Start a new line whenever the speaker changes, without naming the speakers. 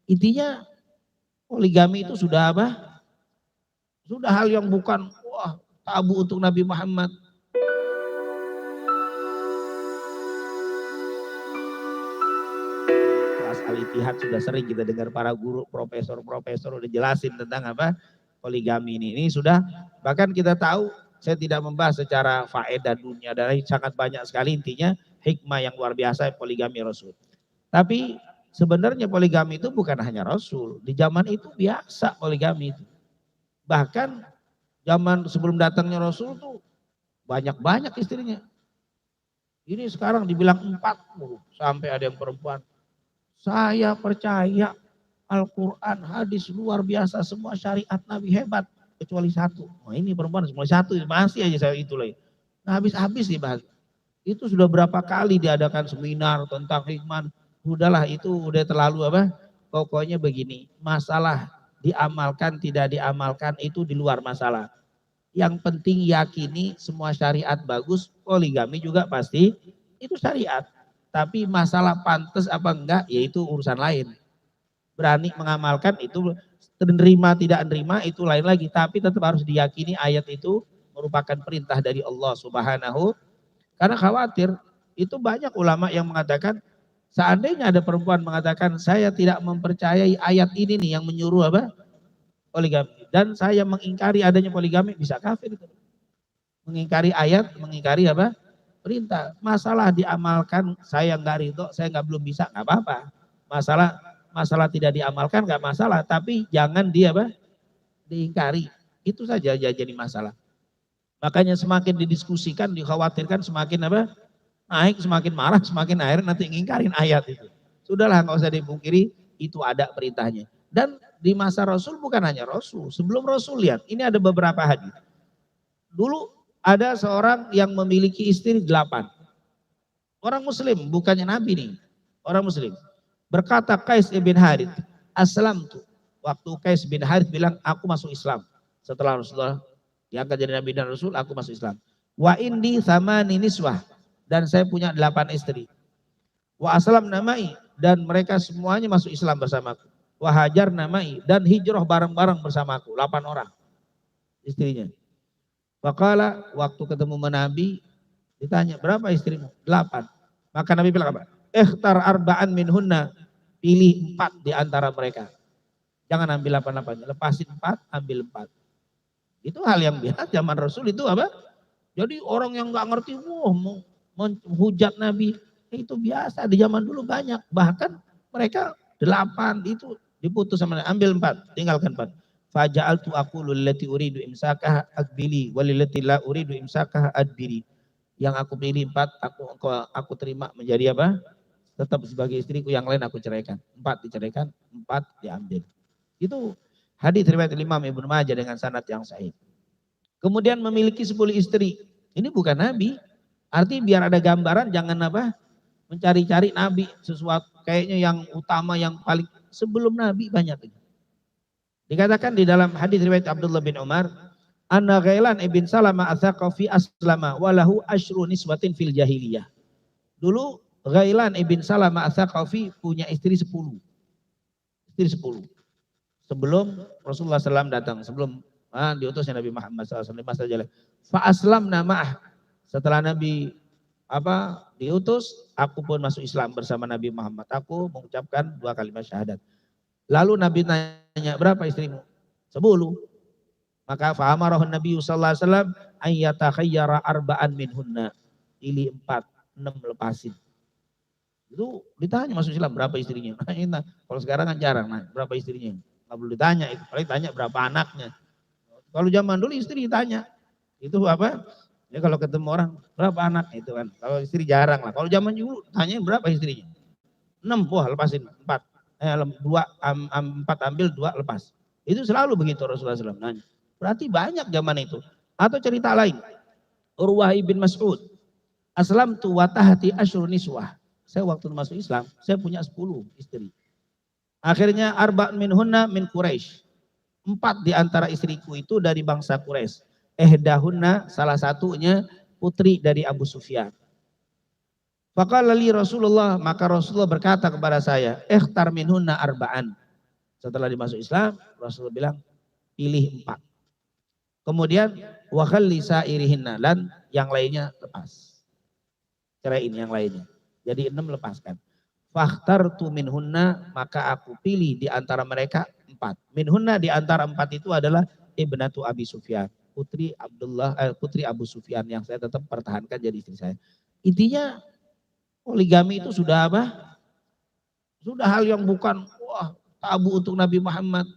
Intinya poligami itu sudah apa? Sudah hal yang bukan wah tabu untuk Nabi Muhammad. Kelas Al-Ittihad sudah sering kita dengar para guru, profesor-profesor udah jelasin tentang apa? Poligami ini. Ini sudah bahkan kita tahu, saya tidak membahas secara faedah dunia dan sangat banyak sekali intinya hikmah yang luar biasa poligami Rasul. Tapi sebenarnya poligami itu bukan hanya Rasul. Di zaman itu biasa poligami itu. Bahkan zaman sebelum datangnya Rasul tuh banyak-banyak istrinya. Ini sekarang dibilang 40 sampai ada yang perempuan. Saya percaya Al-Quran, hadis luar biasa, semua syariat Nabi hebat. Kecuali satu. Nah ini perempuan semua satu, masih aja saya itu lagi. Nah habis-habis dibahas. Itu sudah berapa kali diadakan seminar tentang hikmah. Udahlah itu udah terlalu apa. Pokoknya begini, masalah diamalkan tidak diamalkan itu di luar masalah. Yang penting yakini semua syariat bagus, poligami juga pasti itu syariat. Tapi masalah pantas apa enggak, yaitu urusan lain. Berani mengamalkan itu, menerima tidak menerima itu lain lagi. Tapi tetap harus diyakini ayat itu merupakan perintah dari Allah Subhanahu. Karena khawatir, itu banyak ulama yang mengatakan, seandainya ada perempuan mengatakan, saya tidak mempercayai ayat ini nih yang menyuruh apa? Poligami. Dan saya mengingkari adanya poligami, bisa kafir itu. Mengingkari ayat, mengingkari apa? Perintah. Masalah diamalkan, saya nggak ridho, saya nggak belum bisa, nggak apa-apa. Masalah tidak diamalkan nggak masalah, tapi jangan dia apa? Diingkari. Itu saja jadi masalah. Makanya semakin didiskusikan, dikhawatirkan semakin apa? Naik, semakin marah, semakin akhirnya nanti ngingkarin ayat itu. Sudahlah nggak usah dipungkiri, itu ada perintahnya. Dan di masa Rasul bukan hanya Rasul, sebelum Rasul lihat, ini ada beberapa hadis. Dulu ada seorang yang memiliki istri 8. Orang Muslim, bukannya Nabi nih, orang Muslim. Berkata Qais bin Harith, Aslam tuh. Waktu Qais bin Harith bilang, aku masuk Islam. Setelah Rasulullah diangkat jadi Nabi dan Rasul, aku masuk Islam. Wa indi thamani niswah. Dan saya punya 8 istri. Wa aslam namai. Dan mereka semuanya masuk Islam bersamaku. Wa hajar namai. Dan hijrah bareng-bareng bersamaku. 8 orang istrinya. Faqala waktu ketemu Nabi, ditanya berapa istrimu? 8. Maka Nabi bilang apa? Ikhtar arba'an minhunna. Pilih 4 di antara mereka. Jangan ambil 8-8. Lepasin 4, ambil 4. Itu hal yang biasa zaman Rasul itu apa? Jadi orang yang nggak ngerti, wah mau menghujat Nabi, itu biasa di zaman dulu banyak. Bahkan mereka 8 itu diputus sama Nabi, ambil 4, tinggalkan 4. Faja'altu aqulu allati uridu imsakah akbili walillati la uridu imsakah adbiri. Yang aku pilih 4, aku terima menjadi apa? Tetap sebagai istriku, yang lain aku ceraikan. 4 diceraikan, 4 diambil. Itu hadis riwayat Imam Ibnu Majah dengan sanad yang sahih. Kemudian memiliki 10 istri. Ini bukan Nabi. Artinya biar ada gambaran, jangan apa? Mencari-cari Nabi sesuatu kayaknya yang utama, yang paling sebelum Nabi banyak ini. Dikatakan di dalam hadis riwayat Abdullah bin Umar, Anna Ghailan ibn Salama athaqa fi aslama walahu asyru niswatin fil jahiliyah. Dulu Ghailan ibn Salama athaqa fi punya istri 10. Istri 10. Sebelum Rasulullah SAW datang, sebelum diutusnya Nabi Muhammad SAW di masa jahiliyah. Fa aslam nama'ah. Setelah Nabi diutus, aku pun masuk Islam bersama Nabi Muhammad. Aku mengucapkan 2 kalimat syahadat. Lalu Nabi tanya, berapa istrimu? 10. Maka fa'amarahun Nabi sallallahu alaihi wasallam ayyatakhayyara arba'an minhunna. Pilih 4, 6 lepasin. Itu ditanya masuk Islam berapa istrinya. Nah, kalau sekarang kan jarang, nah, berapa istrinya? Nggak perlu ditanya, itu paling tanya berapa anaknya. Kalau zaman dulu istri ditanya. Itu apa? Ya kalau ketemu orang, berapa anak itu kan. Kalau istri jarang lah. Kalau zaman dulu tanya berapa istrinya? 6, wah lepasin 4. 4 ambil, 2 lepas. Itu selalu begitu Rasulullah SAW nanya. Berarti banyak zaman itu. Atau cerita lain. Urwah ibn Mas'ud. Aslam tu watahati asyur niswah. Saya waktu masuk Islam, saya punya 10 istri. Akhirnya arba'un minhunna min Quraisy. 4 di antara istriku itu dari bangsa Quraisy. Dahunna salah satunya putri dari Abu Sufyan. Faqala li Rasulullah, maka Rasulullah berkata kepada saya, ikhtar minhunna arba'an. Setelah dimasuk Islam, Rasulullah bilang pilih 4. Kemudian wakal lisa irihinna, dan yang lainnya lepas. Ceraiin yang lainnya. Jadi 6 lepaskan. Fakhtartu minhunna, maka aku pilih di antara mereka 4. Minhunna di antara 4 itu adalah ibnatu Abi Sufyan, putri Abu Sufyan yang saya tetap pertahankan jadi istri saya. Intinya poligami itu sudah apa? Sudah hal yang bukan wah tabu untuk Nabi Muhammad.